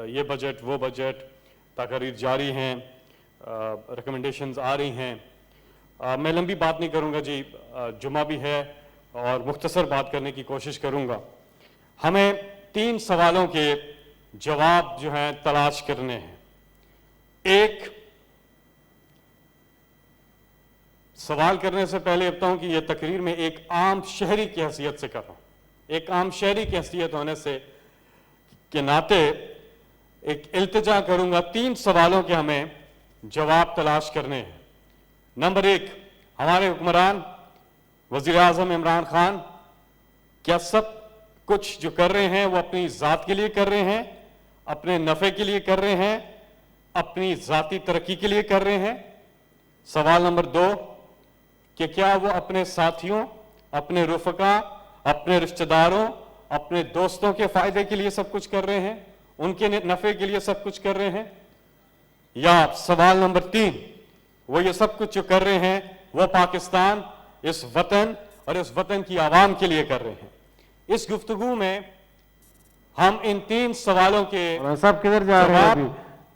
یہ بجٹ وہ بجٹ، تقاریر جاری ہیں، ریکمنڈیشنز آ رہی ہیں. میں لمبی بات نہیں کروں گا جی، جمعہ بھی ہے اور مختصر بات کرنے کی کوشش کروں گا. ہمیں 3 سوالوں کے جواب جو ہیں تلاش کرنے ہیں. ایک، سوال کرنے سے پہلے یہ بتاؤں کہ یہ تقریر میں ایک عام شہری کی حیثیت سے کر رہا ہوں. ایک عام شہری کی حیثیت ہونے سے کے ناطے ایک التجا کروں گا. 3 سوالوں کے ہمیں جواب تلاش کرنے ہیں. نمبر 1، ہمارے حکمران وزیر اعظم عمران خان کیا سب کچھ جو کر رہے ہیں وہ اپنی ذات کے لیے کر رہے ہیں، اپنے نفع کے لیے کر رہے ہیں، اپنی ذاتی ترقی کے لیے کر رہے ہیں؟ سوال نمبر 2، کہ کیا وہ اپنے ساتھیوں، اپنے رفقا، اپنے رشتہ داروں، اپنے دوستوں کے فائدے کے لیے سب کچھ کر رہے ہیں، ان کے نفع کے لیے سب کچھ کر رہے ہیں؟ یا سوال نمبر 3، وہ یہ سب کچھ جو کر رہے ہیں وہ پاکستان، اس وطن اور اس وطن کی عوام کے لیے کر رہے ہیں؟ اس گفتگو میں ہم ان 3 سوالوں کے سب کدھر جا رہے ہیں ابھی؟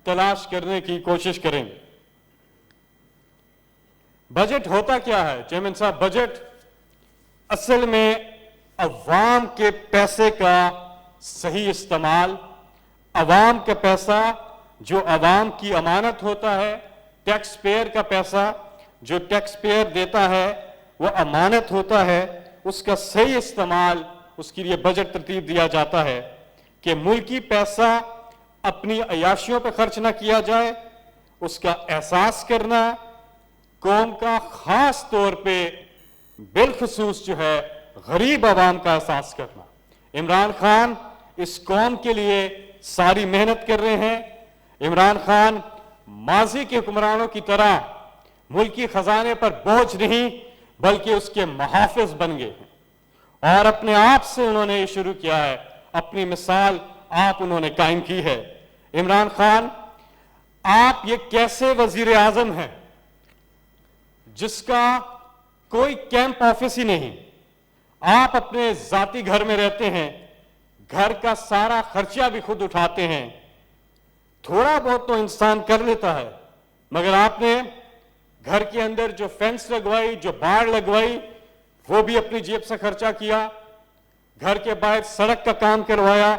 تلاش کرنے کی کوشش کریں گے. بجٹ ہوتا کیا ہے چیئرمین صاحب؟ بجٹ اصل میں عوام کے پیسے کا صحیح استعمال، عوام کا پیسہ جو عوام کی امانت ہوتا ہے، ٹیکس پیئر کا پیسہ جو ٹیکس پیئر دیتا ہے وہ امانت ہوتا ہے، اس کا صحیح استعمال، اس کے لیے بجٹ ترتیب دیا جاتا ہے کہ ملکی پیسہ اپنی عیاشیوں پہ خرچ نہ کیا جائے، اس کا احساس کرنا، قوم کا خاص طور پہ بالخصوص جو ہے غریب عوام کا احساس کرنا. عمران خان اس قوم کے لیے ساری محنت کر رہے ہیں. عمران خان ماضی کے حکمرانوں کی طرح ملکی خزانے پر بوجھ نہیں بلکہ اس کے محافظ بن گئے ہیں، اور اپنے آپ سے انہوں نے یہ شروع کیا ہے، اپنی مثال آپ انہوں نے قائم کی ہے. عمران خان، آپ یہ کیسے وزیر اعظم ہیں جس کا کوئی کیمپ آفس ہی نہیں؟ آپ اپنے ذاتی گھر میں رہتے ہیں، گھر کا سارا خرچہ بھی خود اٹھاتے ہیں. تھوڑا بہت تو انسان کر لیتا ہے، مگر آپ نے گھر کے اندر جو فینس لگوائی، جو باڑ لگوائی، وہ بھی اپنی جیب سے خرچہ کیا. گھر کے باہر سڑک کا کام کروایا،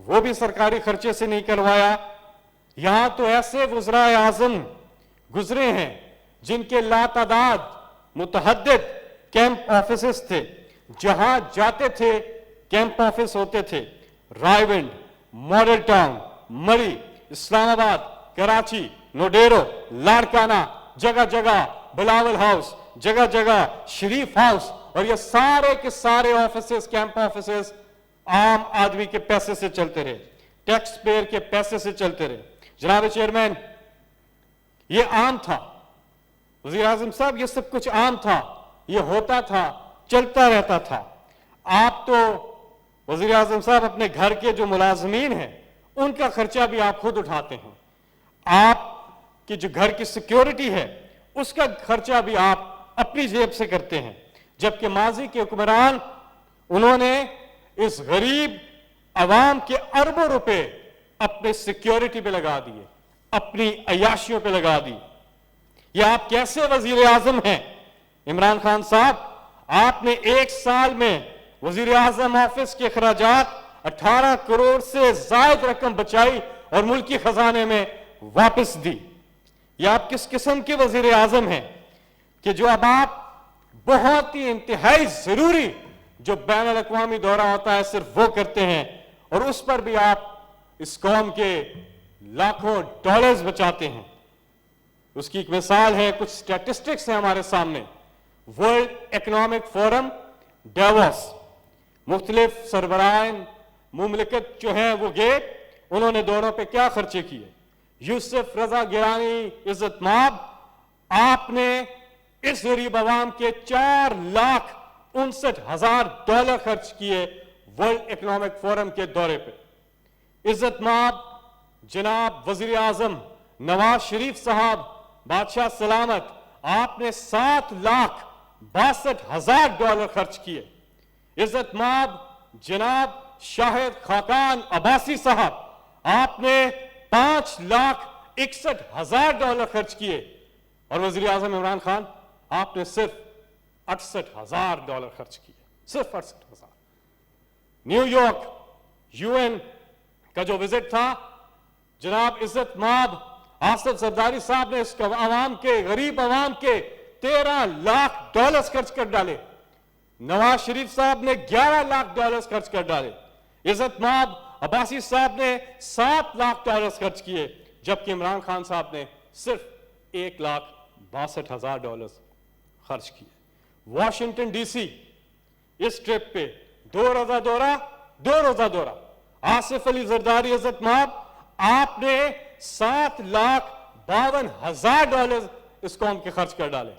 وہ بھی سرکاری خرچے سے نہیں کروایا. یہاں تو ایسے وزراء اعظم گزرے ہیں جن کے لاتعداد متعدد کیمپ آفیسز تھے، جہاں جاتے تھے کیمپ آفس ہوتے تھے. رائے ونڈ، ماڈل ٹاؤن، مری، اسلام آباد، کراچی، نوڈیرو، لاڑکانہ، جگہ جگہ بلاول ہاؤس، جگہ جگہ شریف ہاؤس، اور یہ سارے کے سارے آفیسز، کیمپ آفیسز عام آدمی کے پیسے سے چلتے رہے، ٹیکس پیئر کے پیسے سے چلتے رہے. جناب چیئرمین، یہ عام تھا. وزیر اعظم صاحب، یہ سب کچھ عام تھا، یہ ہوتا تھا، چلتا رہتا تھا. آپ تو وزیر اعظم صاحب اپنے گھر کے جو ملازمین ہیں ان کا خرچہ بھی آپ خود اٹھاتے ہیں. آپ کی جو گھر کی سیکیورٹی ہے اس کا خرچہ بھی آپ اپنی جیب سے کرتے ہیں، جبکہ ماضی کے حکمران انہوں نے اس غریب عوام کے اربوں روپے اپنے سیکیورٹی پہ لگا دیے، اپنی عیاشیوں پہ لگا دی. یہ آپ کیسے وزیر اعظم ہیں؟ عمران خان صاحب، آپ نے 1 سال میں وزیر اعظم آفس کے اخراجات 18 کروڑ سے زائد رقم بچائی اور ملکی خزانے میں واپس دی. یہ آپ کس قسم کے وزیر اعظم ہیں کہ جو اب آپ بہت ہی انتہائی ضروری جو بین الاقوامی دورہ ہوتا ہے صرف وہ کرتے ہیں، اور اس پر بھی آپ اس قوم کے لاکھوں ڈالرز بچاتے ہیں. اس کی ایک مثال ہے، کچھ سٹیٹسٹکس ہیں ہمارے سامنے. ورلڈ اکنامک فورم ڈیووس، مختلف سربراہان مملکت جو ہیں وہ گئے، انہوں نے دوروں پہ کیا خرچے کیے؟ یوسف رضا گیلانی عزت مآب، آپ نے اس غریب عوام کے 4,59,000 ڈالر خرچ کیے ورلڈ اکنامک فورم کے دورے پہ. عزت مآب جناب وزیر اعظم نواز شریف صاحب بادشاہ سلامت، آپ نے 7,62,000 ڈالر خرچ کیے. عزت مآب جناب شاہد خاقان عباسی صاحب، آپ نے $5,61,000 خرچ کیے، اور وزیر اعظم عمران خان آپ نے صرف $68,000 خرچ کیے، صرف 68,000۔ نیو یارک UN کا جو وزٹ تھا، جناب عزت مآب آصف زرداری صاحب نے اس عوام کے، غریب عوام کے $13 لاکھ خرچ کر ڈالے، نواز شریف صاحب نے $11 لاکھ خرچ کر ڈالے، عزت مآب عباسی صاحب نے $7 لاکھ خرچ کیے، جبکہ عمران خان صاحب نے صرف $1,62,000 خرچ کیے۔ واشنگٹن ڈی سی اس ٹرپ پہ 2 روزہ دورہ، آصف علی زرداری عزت مآب آپ نے $7,52,000 اس قوم کے خرچ کر ڈالے۔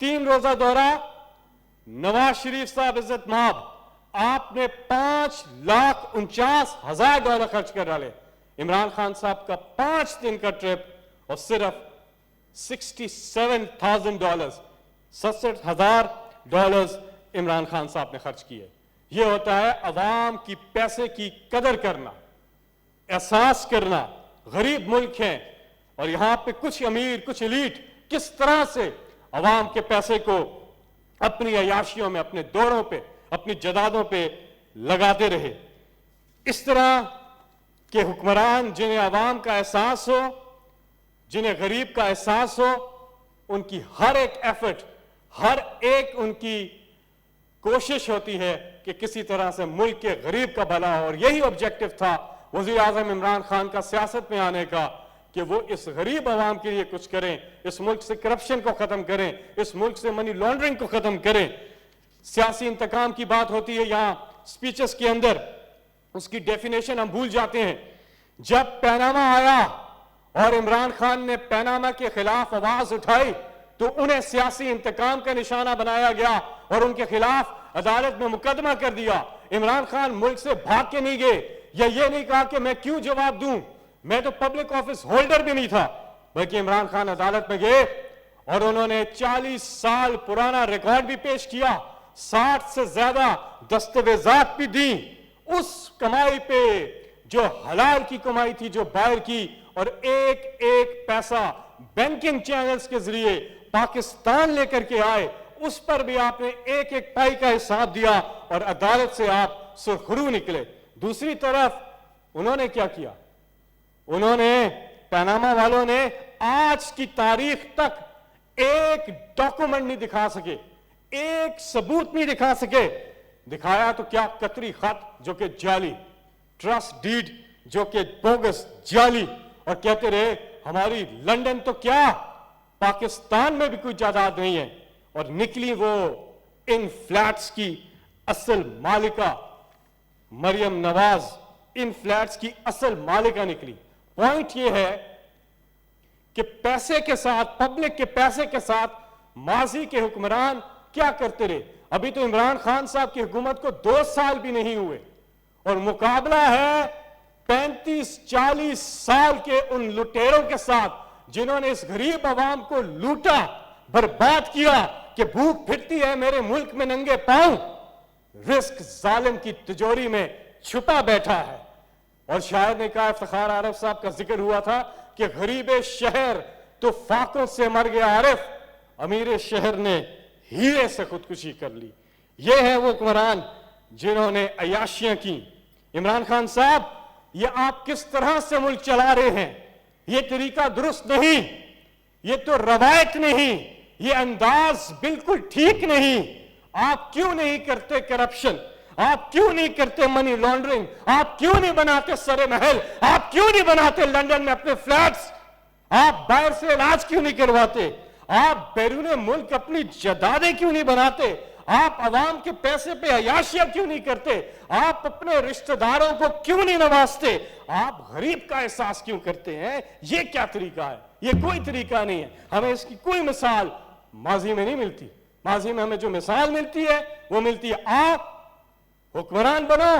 3 روزہ دورہ، نواز شریف صاحب عزت مآب آپ نے $5,49,000 خرچ کر ڈالے، عمران خان صاحب کا 5 دن کا ٹرپ اور صرف $67,000 $67,000 عمران خان صاحب نے خرچ کیے۔ یہ ہوتا ہے عوام کی پیسے کی قدر کرنا، احساس کرنا۔ غریب ملک ہیں اور یہاں پہ کچھ امیر، کچھ ایلیٹ کس طرح سے عوام کے پیسے کو اپنی عیاشیوں میں، اپنے دوروں پہ، اپنی جائیدادوں پہ لگاتے رہے۔ اس طرح کے حکمران جنہیں عوام کا احساس ہو، جنہیں غریب کا احساس ہو، ان کی ہر ایک ایفرٹ، ہر ایک ان کی کوشش ہوتی ہے کہ کسی طرح سے ملک کے غریب کا بھلا ہو، اور یہی آبجیکٹو تھا وزیر اعظم عمران خان کا سیاست میں آنے کا، کہ وہ اس غریب عوام کے لیے کچھ کریں، اس ملک سے کرپشن کو ختم کریں، اس ملک سے منی لانڈرنگ کو ختم کریں۔ سیاسی انتقام کی بات ہوتی ہے یہاں سپیچز کے اندر، اس کی ڈیفینیشن ہم بھول جاتے ہیں۔ جب پیناما آیا اور عمران خان نے پیناما کے خلاف آواز اٹھائی تو انہیں سیاسی انتقام کا نشانہ بنایا گیا اور ان کے خلاف عدالت میں مقدمہ کر دیا۔ عمران خان ملک سے بھاگ کے نہیں گئے، یا یہ نہیں کہا کہ میں کیوں جواب دوں، میں تو پبلک آفس ہولڈر بھی نہیں تھا، بلکہ عمران خان عدالت میں گئے اور انہوں نے 40 سال پرانا ریکارڈ بھی پیش کیا، 60 سے زیادہ دستاویزات بھی دیں اس کمائی پہ جو حلال کی کمائی تھی، جو باہر کی، اور ایک ایک پیسہ بینکنگ چینلز کے ذریعے پاکستان لے کر کے آئے، اس پر بھی آپ نے ایک ایک پائی کا حساب دیا اور عدالت سے آپ سرخرو نکلے۔ دوسری طرف انہوں نے کیا کیا؟ انہوں نے، پیناما والوں نے آج کی تاریخ تک ایک ڈاکومنٹ نہیں دکھا سکے، ایک ثبوت نہیں دکھا سکے۔ دکھایا تو کیا؟ قطری خط جو کہ جعلی، ٹرسٹ ڈیڈ جو کہ بوگس، جعلی، اور کہتے رہے ہماری لنڈن تو کیا، پاکستان میں بھی کوئی جائیداد نہیں ہے، اور نکلی وہ ان فلیٹس کی اصل مالکہ مریم نواز، ان فلیٹس کی اصل مالکہ نکلی۔ پوائنٹ یہ ہے کہ پیسے کے ساتھ، پبلک کے پیسے کے ساتھ ماضی کے حکمران کیا کرتے رہے۔ ابھی تو عمران خان صاحب کی حکومت کو 2 سال بھی نہیں ہوئے، اور مقابلہ ہے 35-40 سال کے ان لٹیروں کے ساتھ جنہوں نے اس غریب عوام کو لوٹا، برباد کیا کہ بھوک پھرتی ہے میرے ملک میں ننگے پاؤں، رزق ظالم کی تجوری میں چھپا بیٹھا ہے۔ اور شاعر نے کہا، افتخار عارف صاحب کا ذکر ہوا تھا کہ غریب شہر تو فاقوں سے مر گیا عارف، امیر شہر نے ہیرے سے خودکشی کر لی۔ یہ ہے وہ حکمران جنہوں نے عیاشیاں کی۔ عمران خان صاحب، یہ آپ کس طرح سے ملک چلا رہے ہیں؟ یہ طریقہ درست نہیں، یہ تو روایت نہیں، یہ انداز بالکل ٹھیک نہیں۔ آپ کیوں نہیں کرتے کرپشن؟ آپ کیوں نہیں کرتے منی لانڈرنگ؟ آپ کیوں نہیں بناتے سرے محل؟ آپ کیوں نہیں بناتے لنڈن میں اپنے فلیٹس؟ آپ باہر سے علاج کیوں نہیں کرواتے؟ آپ بیرون ملک اپنی جائیدادیں کیوں نہیں بناتے؟ آپ عوام کے پیسے پہ عیاشیاں کیوں نہیں کرتے؟ آپ اپنے رشتہ داروں کو کیوں نہیں نوازتے؟ آپ غریب کا احساس کیوں کرتے ہیں؟ یہ کیا طریقہ ہے؟ یہ کوئی طریقہ نہیں ہے۔ ہمیں اس کی کوئی مثال ماضی میں نہیں ملتی۔ ماضی میں ہمیں جو مثال ملتی ہے وہ ملتی ہے آپ حکمران بنو،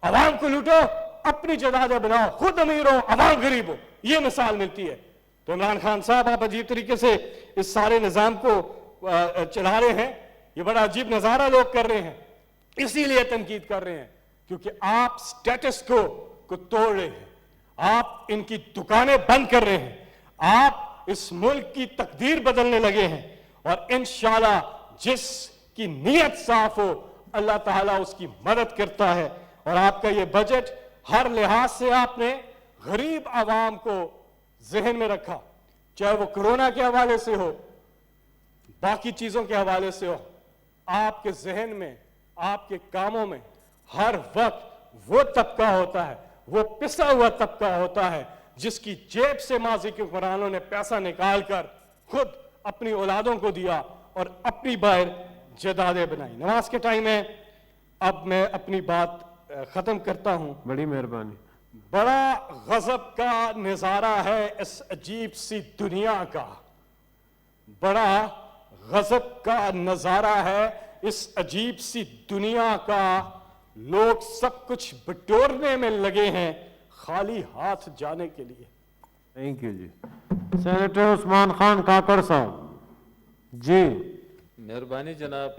عوام کو لوٹو، اپنی جائیدادیں بناؤ، خود امیر ہو، عوام غریب ہو، یہ مثال ملتی ہے۔ تو عمران خان صاحب، آپ عجیب طریقے سے اس سارے نظام کو چلا رہے ہیں، یہ بڑا عجیب نظارہ لوگ کر رہے ہیں، اسی لیے تنقید کر رہے ہیں کیونکہ آپ سٹیٹس کو توڑ رہے ہیں، آپ ان کی دکانیں بند کر رہے ہیں, آپ اس ملک کی تقدیر بدلنے لگے ہیں, اور انشاءاللہ جس کی نیت صاف ہو اللہ تعالیٰ اس کی مدد کرتا ہے. اور آپ کا یہ بجٹ ہر لحاظ سے آپ نے غریب عوام کو ذہن میں رکھا, چاہے وہ کرونا کے حوالے سے ہو, باقی چیزوں کے حوالے سے ہو. آپ کے ذہن میں, آپ کے کاموں میں ہر وقت وہ طبقہ ہوتا ہے, وہ پسا ہوا طبقہ ہوتا ہے جس کی جیب سے ماضی کے حکمرانوں نے پیسہ نکال کر خود اپنی اولادوں کو دیا اور اپنی باہر جائیدادیں بنائی. نماز کے ٹائم ہے, اب میں اپنی بات ختم کرتا ہوں. بڑی مہربانی. بڑا غضب کا نظارہ ہے اس عجیب سی دنیا کا, بڑا غضب کا نظارہ ہے اس عجیب سی دنیا کا. لوگ سب کچھ بٹورنے میں لگے ہیں خالی ہاتھ جانے کے لیے. تھینک یو جی. سینیٹر عثمان خان کاکڑ صاحب. جی مہربانی جناب.